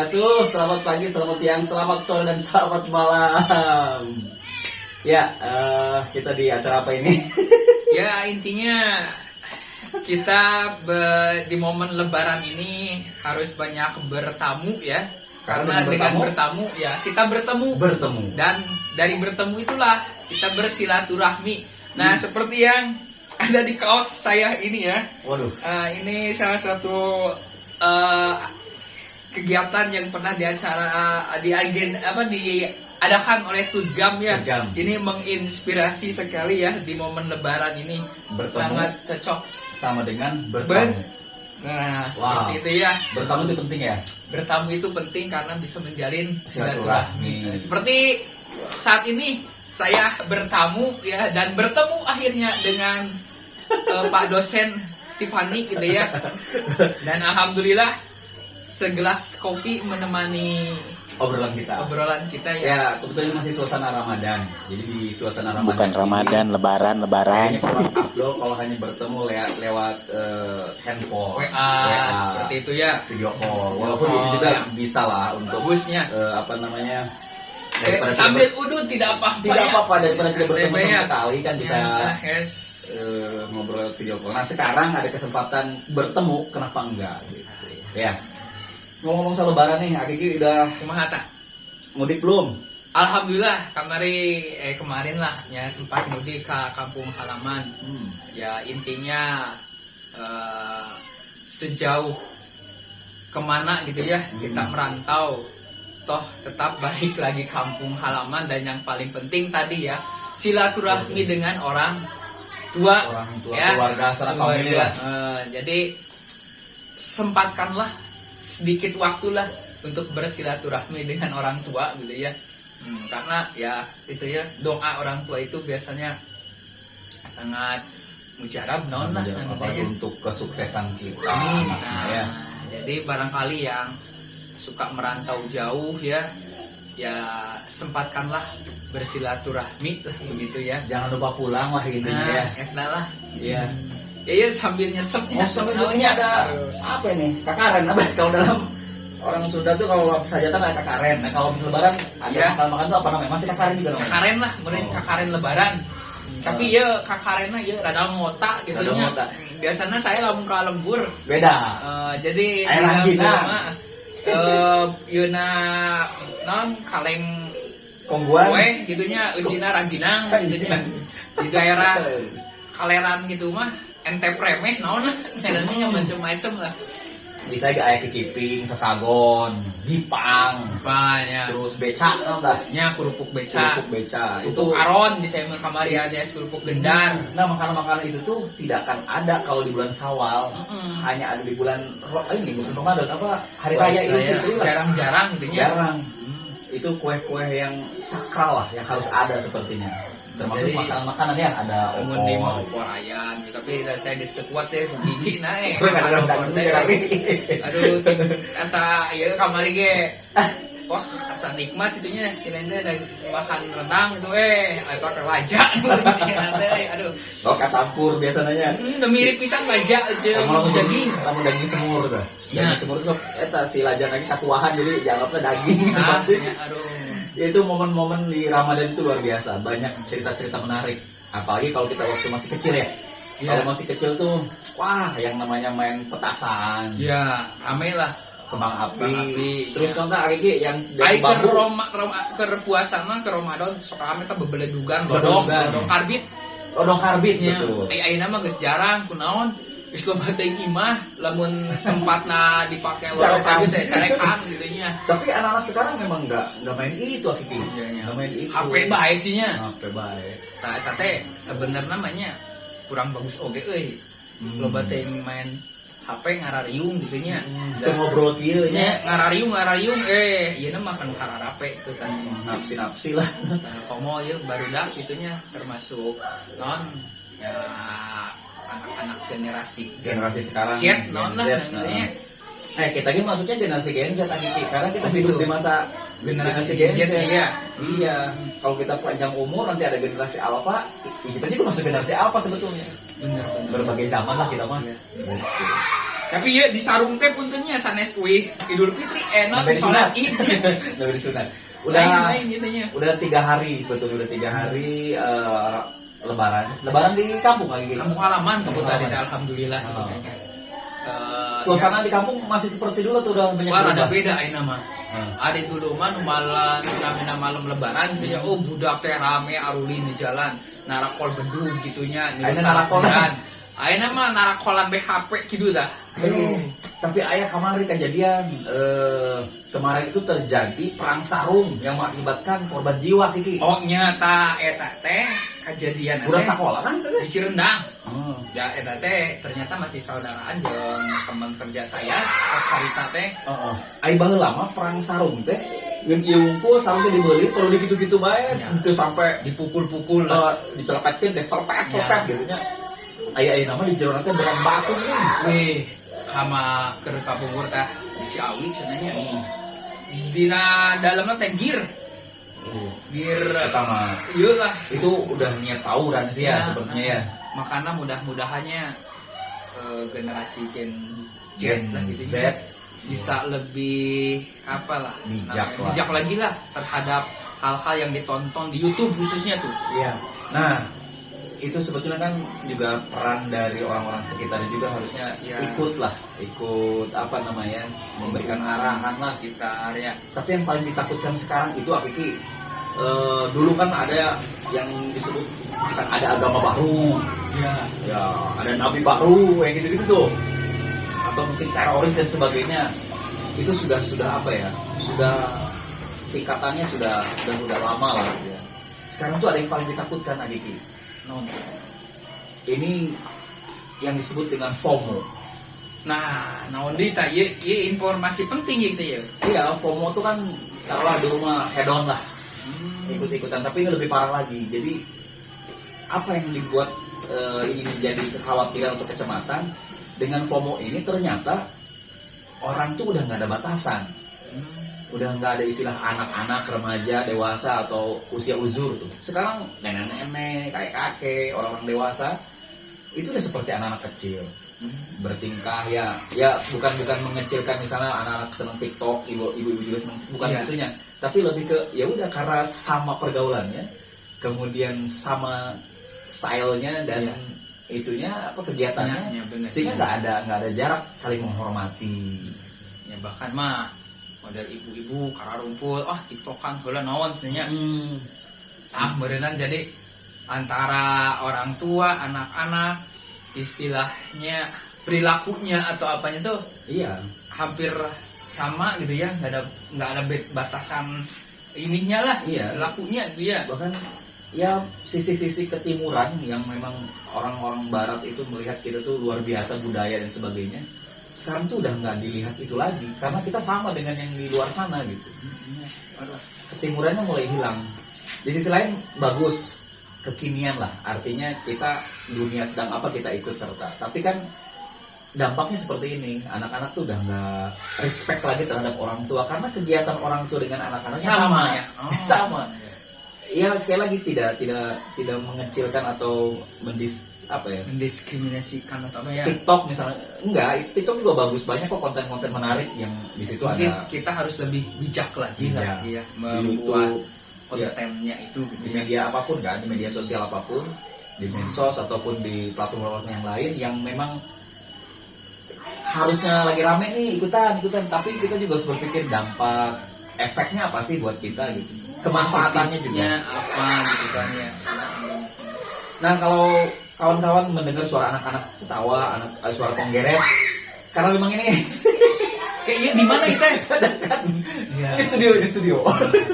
wabarakatuh. Selamat pagi, selamat siang, selamat sore, dan selamat malam. Ya, kita di acara apa ini? Ya, intinya kita di momen Lebaran ini harus banyak bertamu ya. Karena dengan bertamu ya kita bertemu. Dan dari bertemu itulah kita bersilaturahmi. Nah, seperti yang ada di kaos saya ini ya. Waduh. Ini salah satu kegiatan yang pernah diadakan oleh Tudgam ya. Tudgam. Ini menginspirasi sekali ya di momen Lebaran ini. Bertemu Sangat cocok sama dengan bertamu. Nah, Wow. seperti itu ya. Bertamu itu penting ya. Bertamu itu penting karena bisa menjalin Silaturahmi. Seperti saat ini saya bertamu ya dan bertemu akhirnya dengan Pak dosen Tiffany gitu ya. Dan alhamdulillah segelas kopi menemani Obrolan kita ya. Ya, kebetulan masih suasana Ramadan. Jadi di suasana Ramadan. Bukan Ramadan, Lebaran. Kayaknya kurang upload kalau hanya bertemu lewat handphone, WA, seperti itu ya. video call. Walaupun itu juga bisa lah untuk Bagusnya. Sambil udut tidak apa-apa daripada tidak bertemu sama sekali kan bisa Ya, ngobrol video call. Nah, sekarang ada kesempatan bertemu, kenapa enggak gitu. Ya. Ngomong soal Lebaran nih, Akiki udah kumaha ta? mudik belum? Alhamdulillah kemarin lah ya sempat mudik ke kampung halaman. Ya intinya sejauh kemana gitu ya kita merantau, toh tetap balik lagi kampung halaman. Dan yang paling penting tadi ya silaturahmi dengan orang tua ya, keluarga sanak famili lah. Jadi sempatkanlah sedikit waktulah untuk bersilaturahmi dengan orang tua gitu ya. Karena ya itu ya doa orang tua itu biasanya sangat mujarab untuk kesuksesan kita. Nah, jadi barangkali yang suka merantau jauh ya sempatkanlah bersilaturahmi lah begitu ya. Jangan lupa pulang lah intinya ya. Lah. Iya. Ya sambil nyesepnya. Sambilnya ada apa ini? Kakaren apa? Kalau dalam orang Sunda tuh kalau sajatan ada kakaren. Nah, kalau habis Lebaran ada makan tuh apa namanya? Masih kakaren juga namanya? Kakaren lah, kemudian kakaren Lebaran. Tapi ya kakarennya ya rada ngota gitu nya. Biasanya saya lamun ka lembur. Beda. Jadi air anggina. Yeuna non kaleng kongguan. Kue gitunya usina rangginang gitunya. Di daerah Kaleran gitu mah ente premeh naon lah. Caranya macam-macam lah. Bisa gak aya kikiping, sasagon, gipang, banyak. Terus beca, nya kerupuk beca. Itu aron di saya kamari ada kerupuk gendar. Nah, makanan-makanan itu tuh tidak akan ada kalau di bulan Syawal. Hanya ada di bulan Ramadan hari raya Idul Fitri lah. Jarang-jarang gitu ya. Jarang. Itu kue-kue yang sakral lah yang harus ada sepertinya. Termasuk makanan-makanan ya ada opor ayam, tapi saya disebut kuat deh gigi naik. Aduh, asa ieu kamari ge. Wah, asa nikmat itunya. Kirain ada makan rendang itu atau laja nanti aduh. Oh, campur biasanya. Mirip pisan laja aja daging. Kamu daging semur tuh. Daging semur tuh eta si lajan lagi katuahan jadi dianggapnya daging. Aduh. Itu momen-momen di Ramadan itu luar biasa, banyak cerita-cerita menarik. Apalagi kalau kita waktu masih kecil ya. Kalau masih kecil tuh, wah, yang namanya main petasan. Ya, rame lah. Kembang api. Terus kontak Ariki yang dari bambu. Ke puasa mah ke Ramadan sok rame teh bebeledugan, lodong karbit. Lodong karbit betul. Ayeuna mah geus jarang kunaon. Geus loba teuing imah lamun tempatna dipake lodong karbit teh carekan gitu nya. Tapi anak-anak sekarang memang enggak main itu Akiki. Enggak main itu. HP bae sih nya. HP bae. Tah eta teh sebenarnya namanya kurang bagus oge euy. Loba teuing main HP ngarariung gitu nya. Itu ngobrol kieu nya. Ngarariung ieu mah kan hararape itu kan. Napsi lah. Komo ieu barudak gitu nya termasuk non ya anak-anak generasi sekarang. Jet non lah namanya. Kita ini maksudnya generasi Gen Z karena kita hidup di masa generasi Gen Z. Iya. Kalau kita panjang umur nanti ada generasi Alpha, kita juga masuk generasi Alpha sebetulnya. Benar. Berbagai zaman lah kita mah. Tapi ya di sarung teh puntennya sanes kuih Idul Fitri enak Nabi sholat disunat. Id. Nabi disunat. Udah Lain gitunya. udah 3 hari sebetulnya, udah 3 hari Lebaran di kampung lagi. Kampung halaman tuh Kampung tadi halaman. alhamdulillah. Oh. Ya, Suasana di kampung masih seperti dulu atau udah banyak wah, ada berubah? beda ayeuna mah. Hmm. Ada dulu mah nu malam lebaran gitu ya. Oh budak teh rame arulin di jalan. Narakol bedug gitunya. Ayeuna narakolan. Ayeuna mah narakolan BHP gitu dah. Tapi ayah kemarin kejadian kemarin itu terjadi perang sarung yang mengakibatkan korban jiwa Kiki. Oh nyata eta teh kejadian Udah teh sekolah kan tadi? di Cirendang. Oh. Ya eta teh ternyata masih saudaraan jeung teman kerja saya pas carita teh. Ai baheula lama perang sarung teh yang ieu ngumpul sarung teh dibeli perlu dikitu-kitu bae Ya. itu sampai Dipukul-pukul lah. dicelepetkeun teh serpet Ya. gitu nya. Aya nama di jero teh berang batu nih. Wih, sama ke Kabogor teh di Ciawi cenanya. Dina dalamnya teh gear Pertama ieu lah. itu udah niat tawuran sih ya Nah, sepertinya ya. Makanya mudah-mudahannya generasi Gen Gen lah gitu Z bisa lebih apalah Bijak namanya, lah. bijak lagi lah terhadap hal-hal yang ditonton di YouTube khususnya tuh. Iya. Nah, itu sebetulnya kan juga peran dari orang-orang sekitar juga harusnya Iya. ikut apa namanya, memberikan arahan lah. Kita ya Tapi yang paling ditakutkan sekarang itu Akiki, dulu kan ada yang disebut kan ada agama baru, ya ada nabi baru, yang gitu-gitu tuh, atau mungkin teroris dan sebagainya. Itu sudah apa ya? Sudah tingkatannya sudah lama lah. Ya. Sekarang tuh ada yang paling ditakutkan Akiki. nonton. Ini yang disebut dengan FOMO. Nah, naon deui tah ieu informasi penting gitu ya. Iya, FOMO tuh kan taruhlah di rumah hedon lah, ikut-ikutan. Tapi ini lebih parah lagi. Jadi apa yang dibuat ini menjadi kekhawatiran atau kecemasan dengan FOMO ini, ternyata orang tuh udah nggak ada batasan, udah nggak ada istilah anak-anak, remaja, dewasa atau usia uzur tuh. Sekarang nenek-nenek, kakek-kakek, orang-orang dewasa itu udah seperti anak-anak kecil. Bertingkah ya bukan mengecilkan, misalnya anak-anak seneng TikTok, ibu-ibu juga seneng, bukan Iya. itunya, tapi lebih ke ya udah karena sama pergaulannya, kemudian sama stylenya dan itunya apa kegiatannya, Ya, bener. sehingga nggak ada jarak saling menghormati. Ya bahkan mah model ibu-ibu kararumpul, TikTokan heula naon cenanya. Berenang jadi antara orang tua, anak-anak, istilahnya perilakunya atau apanya tuh Iya. hampir sama gitu ya, nggak ada batasan ininya lah, Iya. perilakunya gitu ya. Bahkan ya sisi-sisi ketimuran yang memang orang-orang barat itu melihat kita tuh luar biasa budaya dan sebagainya, sekarang tuh udah nggak dilihat itu lagi karena kita sama dengan yang di luar sana gitu. Ketimurannya mulai hilang. Di sisi lain bagus, kekinian lah, artinya kita dunia sedang apa kita ikut serta. Tapi kan dampaknya seperti ini, anak-anak tuh udah nggak respect lagi terhadap orang tua karena kegiatan orang tua dengan anak-anaknya sama ya. sama. Ya sekali lagi tidak mengecilkan atau Mendiskriminasikan atau apa ya. TikTok misalnya, enggak, itu TikTok juga bagus, banyak kok konten-konten menarik yang di situ Mungkin ada kita harus lebih bijak lagi lah Bijak. ya, di membuat YouTube, kontennya itu di gitu ya. media apapun kan, di media sosial apapun, di medsos ataupun di platform yang lain yang memang harusnya lagi rame nih ikutan, tapi kita juga harus berpikir dampak, efeknya apa sih buat kita gitu, kemanfaatannya juga. Ya, apa gitu kan ya. Nah kalau kawan-kawan mendengar suara anak-anak ketawa, suara penggeret, karena memang ini Kayak iya di mana kita? dadakan. Iya. Ini studio.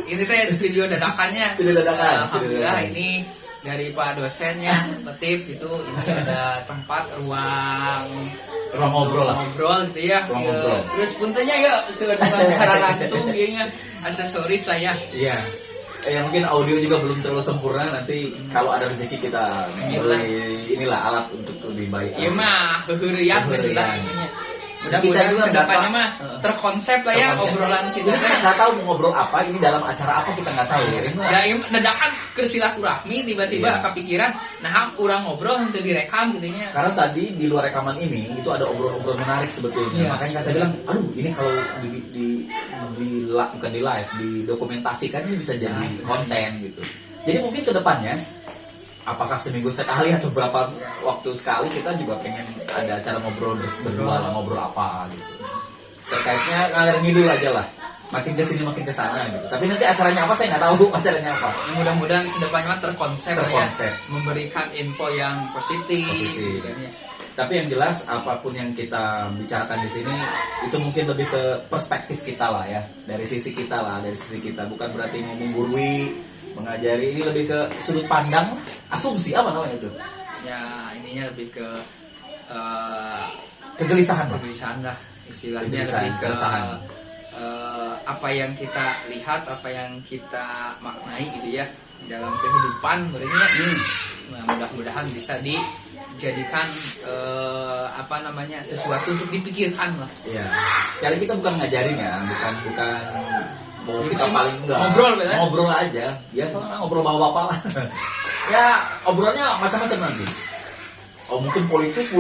Ini teh studio dadakannya. Studio dadakan. Alhamdulillah ini dari Pak dosennya, Petip itu ini ada tempat ruang ngobrol lah. Ngobrol gitu ya. Ruang Ya, ngobrol. terus puntennya ya dengan cara lantung dia aksesoris lah ya. Iya. Ya mungkin audio juga belum terlalu sempurna, nanti kalau ada rezeki kita beli inilah alat untuk lebih baik. Iya mah keheurian Keheurian. bener lah. Mudah-mudahan juga nggak kedepannya tahu. mah terkonsep lah ya Terkonsep. obrolan kita. Jadi kita nggak tahu mau ngobrol apa, ini dalam acara apa kita nggak tahu. Ini mah- Ya, dadakan ke silaturahmi tiba-tiba Iya. kepikiran, nah kurang ngobrol nanti direkam gitunya. Karena tadi di luar rekaman ini itu ada obrolan menarik sebetulnya. Iya. Makanya saya bilang, aduh ini kalau bukan di live, didokumentasikan ini bisa jadi konten gitu. Jadi mungkin ke depannya, apakah seminggu sekali atau berapa waktu sekali kita juga pengen ada acara ngobrol berdua lah, ngobrol apa gitu. Terkaitnya ngalir ngidul aja lah. Makin ke sini makin ke sana gitu. Tapi nanti acaranya apa saya nggak tahu acaranya apa. Mudah-mudahan kedepannya mah terkonsep, Terkonsep. lah ya, memberikan info yang positif. Positif. Gitu kan ya. Tapi yang jelas apapun yang kita bicarakan di sini itu mungkin lebih ke perspektif kita lah ya, dari sisi kita lah, dari sisi kita, bukan berarti mau menggurui, mengajari, ini lebih ke sudut pandang, asumsi apa namanya itu, Ya ininya lebih ke kegelisahan lah. kegelisahan lah istilahnya, Kegelisahan, lebih ke keresahan. apa yang kita lihat, apa yang kita maknai gitu ya dalam kehidupan berikutnya. Nah, mudah-mudahan bisa dijadikan sesuatu untuk dipikirkan lah. Iya. Sekali kita bukan ngajarin ya, bukan mau kita paling enggak. Ngobrol, kan? Ngobrol aja. Biasa lah, ngobrol bapak-bapak lah. Ya, obrolannya macam-macam nanti. Oh mungkin politik,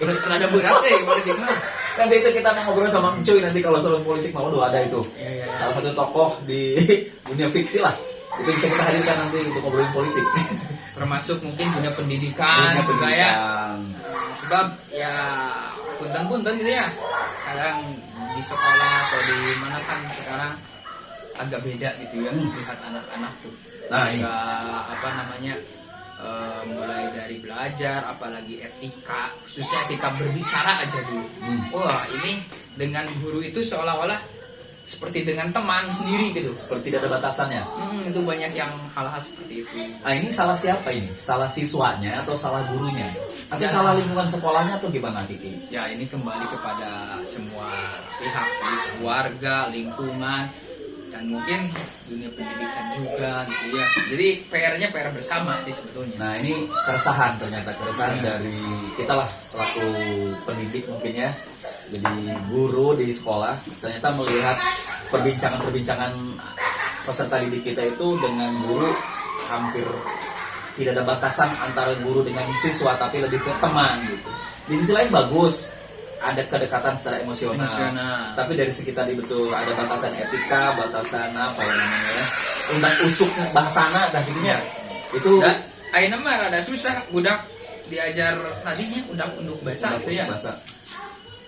Rada berat politik mah. nanti itu kita mau ngobrol sama Encuy nanti kalau soal politik mau ada itu. Iya. Salah satu tokoh di dunia fiksi lah. Itu bisa kita hadirkan nanti untuk ngobrolin politik. Termasuk mungkin dunia pendidikan Dunia juga ya. pendidikan. Sebab ya punten-punten gitu ya. Kadang di sekolah atau di mana kan sekarang agak beda gitu ya lihat anak-anak tuh. Nah, ini. Agak, mulai dari belajar, apalagi etika, khususnya etika berbicara aja dulu. Wah ini dengan guru itu seolah-olah seperti dengan teman sendiri gitu. Seperti tidak ada batasannya. Itu banyak yang hal-hal seperti itu. Nah ini salah siapa ini? Salah siswanya atau salah gurunya? Atau Ya. salah lingkungan sekolahnya atau gimana Kiki? Ya ini kembali kepada semua pihak sih, keluarga, lingkungan, dan mungkin dunia pendidikan juga gitu ya. Jadi PR-nya PR bersama sih sebetulnya. Nah ini keresahan ternyata Ya. dari kita lah selaku pendidik mungkin ya. Jadi guru di sekolah ternyata melihat perbincangan-perbincangan peserta didik kita itu dengan guru hampir tidak ada batasan antara guru dengan siswa, tapi lebih ke teman gitu. Di sisi lain bagus, ada kedekatan secara emosional. Tapi dari segi tadi betul ada batasan etika, batasan apa ya namanya ya, undak usuknya bahasana dah gitunya. Itu Dan ayeuna mah rada susah budak diajar tadinya undak-unduk bahasa undak gitu ya. usuk bahasa.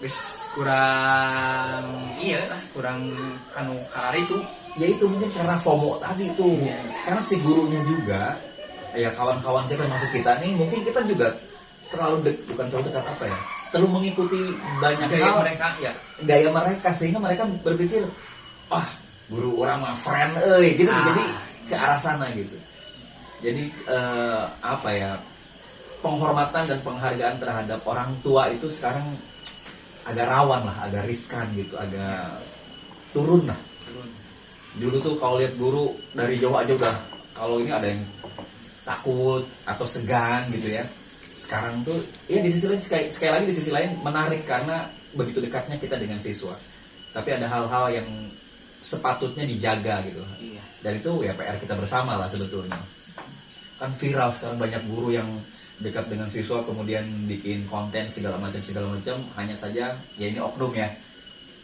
Wis kurang anu karar itu. Ya itu mungkin karena FOMO tadi itu. Iya. Karena si gurunya juga, ya kawan-kawan kita masuk kita nih, mungkin kita juga bukan terlalu dekat apa ya, terlalu mengikuti banyak Gaya hal mereka ya. gaya mereka sehingga mereka berpikir, wah guru orang mah friend, gitu. Jadi ke arah sana gitu. Jadi apa ya, penghormatan dan penghargaan terhadap orang tua itu sekarang agak rawan lah, agak riskan gitu, agak turun lah. Dulu tuh kalau lihat guru dari jauh aja udah, kalau ini ada yang takut atau segan gitu ya. Sekarang tuh ya di sisi lain sekali lagi di sisi lain menarik karena begitu dekatnya kita dengan siswa. Tapi ada hal-hal yang sepatutnya dijaga gitu. Iya. Dan itu ya PR kita bersama lah sebetulnya. Kan viral sekarang banyak guru yang dekat dengan siswa kemudian bikin konten segala macam hanya saja ya ini oknum ya.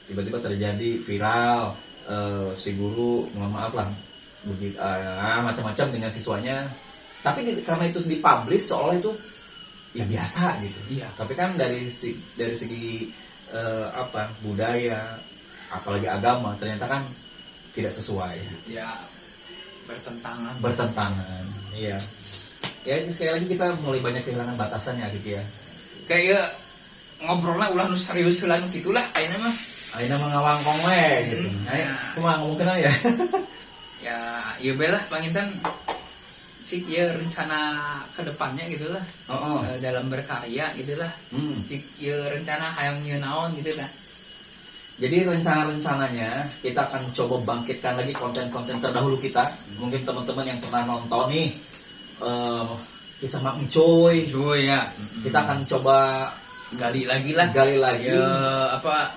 Tiba-tiba terjadi viral, si guru mohon maaf lah begitu macam-macam dengan siswanya, tapi karena itu dipublish seolah itu ya biasa gitu. Iya. Tapi kan dari segi budaya apalagi agama ternyata kan tidak sesuai, Ya bertentangan. Iya ya, itu sekali lagi kita mulai banyak kehilangan batasannya gitu ya. Kayak ngobrolnya ulah nu serius lah gitulah ayeuna mah. Aina mengawangkong we gitu. Kumaha ngomongkeun ya. Ya, ieu bae lah panginten sik ieu rencana ke depannya gitu lah. Dalam berkarya gitu lah. Sik ieu rencana hayang nyieun naon gitu kan. Jadi rencana-rencananya kita akan coba bangkitkan lagi konten-konten terdahulu kita. Mungkin teman-teman yang pernah nonton nih kisah Mak Encoy. Cuy ya. Kita akan coba gali lagi lah. Gali lagi. Ya, apa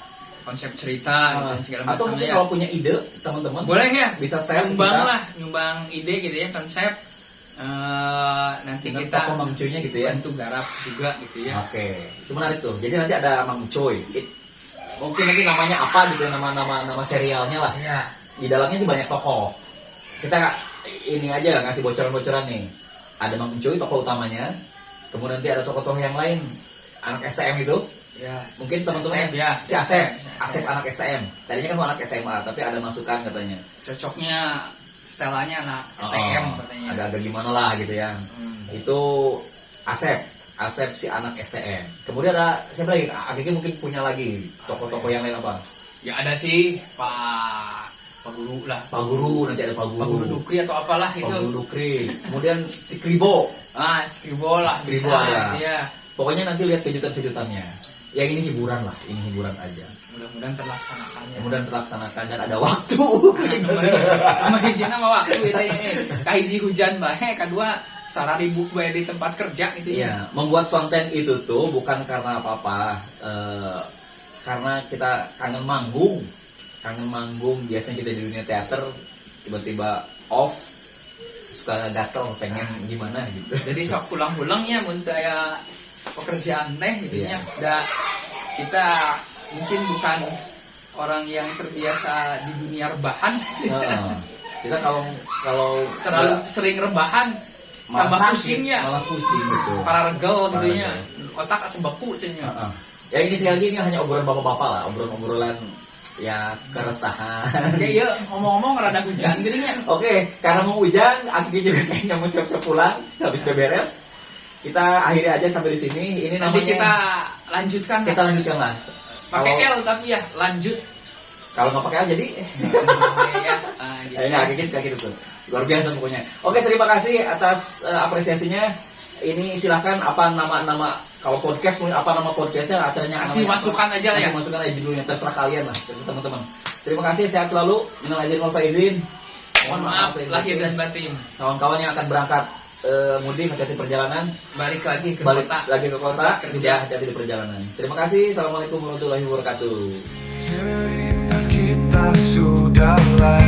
konsep cerita dan segala macamnya. Atau mungkin ya. kalau punya ide teman-teman Boleh ya. bisa share nyumbang kita. lah, nyumbang ide gitu ya konsep. Nanti Dengan kita tokoh Mang Cuy-nya gitu ya. bantu garap juga gitu ya. Oke, itu menarik tuh. Jadi nanti ada Mang Cuy. Mungkin nanti namanya apa gitu ya, nama serialnya lah. Iya. Di dalamnya tuh banyak tokoh. Kita ini aja ngasih bocoran-bocoran nih. Ada Mang Cuy tokoh utamanya. Kemudian nanti ada tokoh-tokoh yang lain. Anak STM itu. Ya. Mungkin teman-teman Asep, ya. si Asep anak STM. Tadinya kan anak SMA, tapi ada masukan katanya. Cocoknya setelannya anak STM katanya. Agak-agak gimana lah gitu ya. Itu Asep si anak STM. Kemudian ada siapa lagi? Akhirnya mungkin punya lagi tokoh-tokoh yang lain apa? Ya ada sih Pak Guru lah. Pak Guru, nanti ada Pak Guru. Pak Guru Dukri atau apalah Pak itu. Guru Dukri. Kemudian si Kribo. Skribo lah. Skribo bisa, ada. Iya. Pokoknya nanti lihat kejutan-kejutannya. Yang ini hiburan lah, ini hiburan aja. Mudah-mudahan terlaksanakannya. Kemudian terlaksanakan dan ada waktu. Sama hiji nama waktu itu ya. Kahiji hujan bae, kedua sararibu bae di tempat kerja gitu ya. Iya, membuat konten itu tuh bukan karena apa-apa, karena kita kangen manggung. Biasanya kita di dunia teater tiba-tiba off, suka gatel, pengen gimana gitu. Jadi sok pulang-pulangnya mun aya pekerjaan teh gitu Iya. nya. Kita mungkin bukan orang yang terbiasa di dunia rebahan. Kita kalau Terlalu sering rebahan tambah sakit, pusingnya. malah pusing betul. Para regel gitu nya. Parah. Otak sebeku cennya. Ya ini sekali lagi ini hanya obrolan bapak-bapak lah, obrolan ya keresahan. Kayak ya ngomong-ngomong rada hujan gitu nya. Oke, karena mau hujan, akhirnya juga kayaknya mau siap-siap pulang, habis beberes. Kita akhiri aja sampai di sini. Ini Nanti namanya kita lanjutkan. kita lanjutkan lah. Pakai L tapi ya lanjut. Kalau nggak pakai L jadi Ya, gitu ini ya. akhirnya suka gitu tuh. Luar biasa pokoknya. Oke, terima kasih atas apresiasinya. Ini silahkan apa nama kalau podcast mungkin apa nama podcastnya, acaranya Kasih namanya masukan apa? aja lah ya. Kasih masukan aja judulnya, terserah kalian lah, terserah teman-teman. Terima kasih, sehat selalu. Minal aidin wal faizin. Mohon maaf lahir dan batin. Kawan-kawan yang akan berangkat mudik, hati-hati perjalanan, Balik lagi ke balik kota. lagi ke kota, Kerja. juga hati-hati di perjalanan. Terima kasih. Assalamualaikum warahmatullahi wabarakatuh. Cerita kita sudahlah